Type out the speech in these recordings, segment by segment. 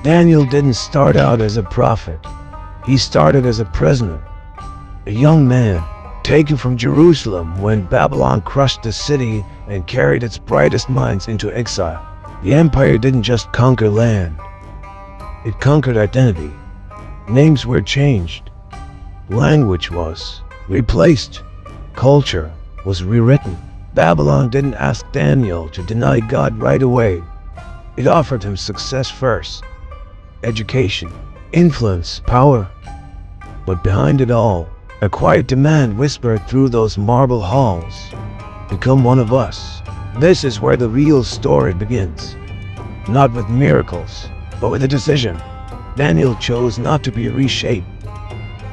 Daniel didn't start out as a prophet. He started as a prisoner, a young man taken from Jerusalem when Babylon crushed the city and carried its brightest minds into exile. The empire didn't just conquer land, it conquered identity. Names were changed, language was replaced, culture was rewritten. Babylon didn't ask Daniel to deny God right away. It offered him success first, education, influence, power. But behind it all, a quiet demand whispered through those marble halls. Become one of us. This is where the real story begins. Not with miracles, but with a decision. Daniel chose not to be reshaped.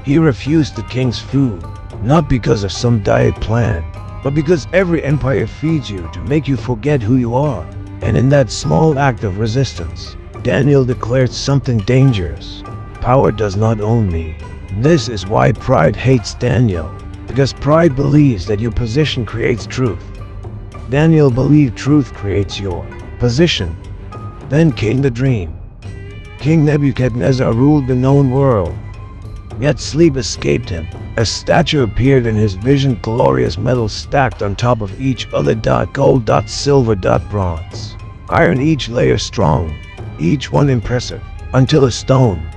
He refused the king's food, not because of some diet plan, but because every empire feeds you to make you forget who you are. And in that small act of resistance, Daniel declared something dangerous. Power does not own me. This is why pride hates Daniel, because pride believes that your position creates truth. Daniel believed truth creates your position. Then came the dream. King Nebuchadnezzar ruled the known world, yet sleep escaped him. A statue appeared in his vision, glorious metal stacked on top of each other, gold, silver, bronze. Iron, each layer strong, each one impressive, until a stone,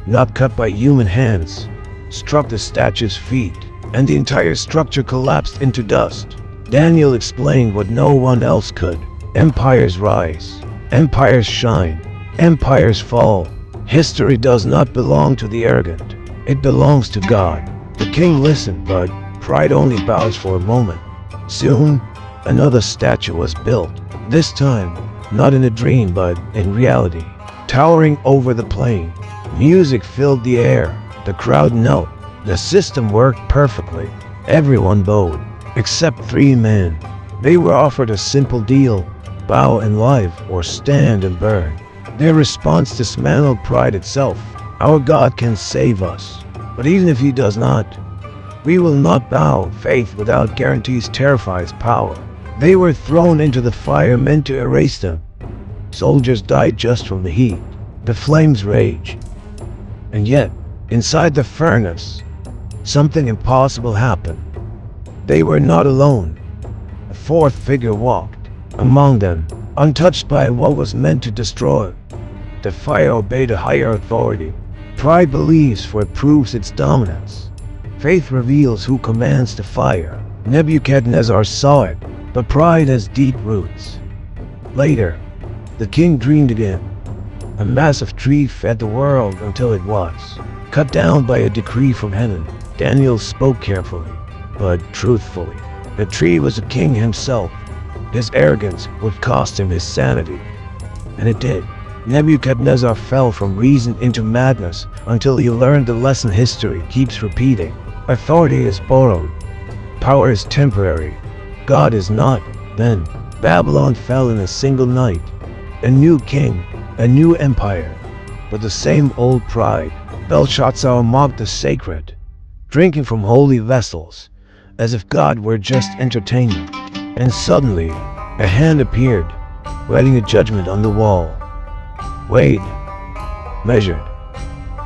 not cut by human hands, struck the statue's feet, and the entire structure collapsed into dust. Daniel explained what no one else could. Empires rise, empires shine, empires fall. History does not belong to the arrogant. It belongs to God. The king listened, but pride only bows for a moment. Soon, another statue was built. This time, not in a dream, but in reality. Towering over the plain, music filled the air. The crowd knelt. The system worked perfectly. Everyone bowed, except 3 men. They were offered a simple deal: bow and live, or stand and burn. Their response dismantled pride itself. Our God can save us, but even if he does not, we will not bow. Faith without guarantees terrifies power. They were thrown into the fire meant to erase them. Soldiers died just from the heat. The flames raged. And yet, inside the furnace, something impossible happened. They were not alone. A 4th figure walked among them, untouched by what was meant to destroy. The fire obeyed a higher authority. Pride believes, for it proves its dominance. Faith reveals who commands the fire. Nebuchadnezzar saw it, but pride has deep roots. Later, the king dreamed again. A massive tree fed the world until it was cut down by a decree from heaven. Daniel spoke carefully, but truthfully. The tree was a king himself. His arrogance would cost him his sanity. And it did. Nebuchadnezzar fell from reason into madness until he learned the lesson history keeps repeating. Authority is borrowed. Power is temporary. God is not. Then, Babylon fell in a single night. A new king, a new empire, but the same old pride. Belshazzar mocked the sacred, drinking from holy vessels, as if God were just entertainment. And suddenly, a hand appeared, writing a judgment on the wall. Weighed, measured,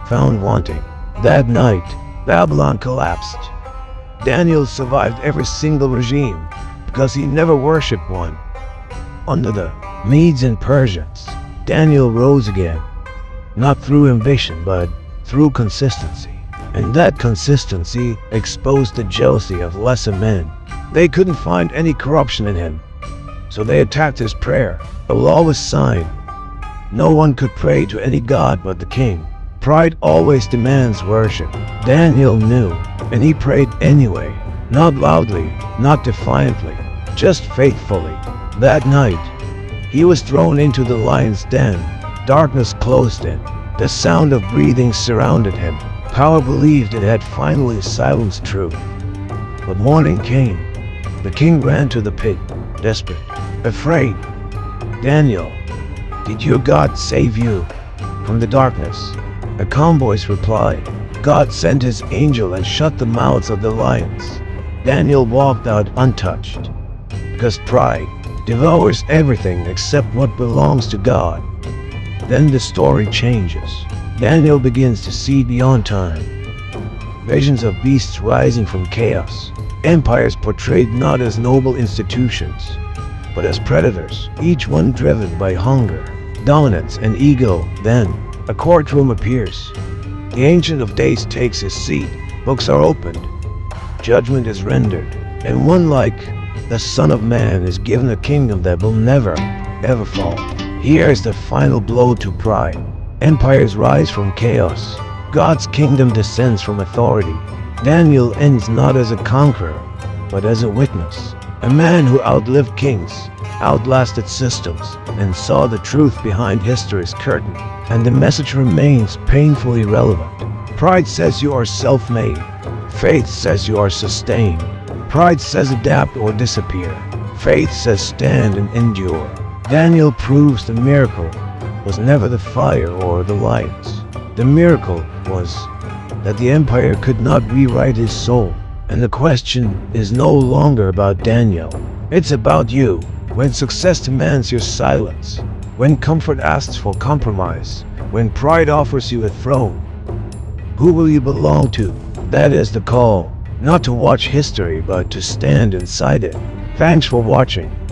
found wanting. That night, Babylon collapsed. Daniel survived every single regime because he never worshipped one. Under the Medes and Persians, Daniel rose again, not through ambition, but through consistency. And that consistency exposed the jealousy of lesser men. They couldn't find any corruption in him, so they attacked his prayer. A lawless sign. No one could pray to any god but the king. Pride always demands worship. Daniel knew, and he prayed anyway. Not loudly, not defiantly, just faithfully. That night, he was thrown into the lion's den. Darkness closed in. The sound of breathing surrounded him. Power believed it had finally silenced truth. But morning came. The king ran to the pit, desperate, afraid. Daniel, did your God save you from the darkness? A calm voice replied, God sent his angel and shut the mouths of the lions. Daniel walked out untouched, because pride devours everything except what belongs to God. Then the story changes. Daniel begins to see beyond time. Visions of beasts rising from chaos. Empires portrayed not as noble institutions, but as predators, each one driven by hunger, dominance, and ego. Then, a courtroom appears. The Ancient of Days takes his seat. Books are opened. Judgment is rendered. And one like the Son of Man is given a kingdom that will never, ever fall. Here is the final blow to pride. Empires rise from chaos. God's kingdom descends from authority. Daniel ends not as a conqueror, but as a witness. A man who outlived kings, outlasted systems, and saw the truth behind history's curtain. And the message remains painfully relevant. Pride says you are self-made. Faith says you are sustained. Pride says adapt or disappear. Faith says stand and endure. Daniel proves the miracle was never the fire or the lights. The miracle was that the empire could not rewrite his soul. And the question is no longer about Daniel. It's about you. When success demands your silence, when comfort asks for compromise, when pride offers you a throne, who will you belong to? That is the call. Not to watch history, but to stand inside it. Thanks for watching.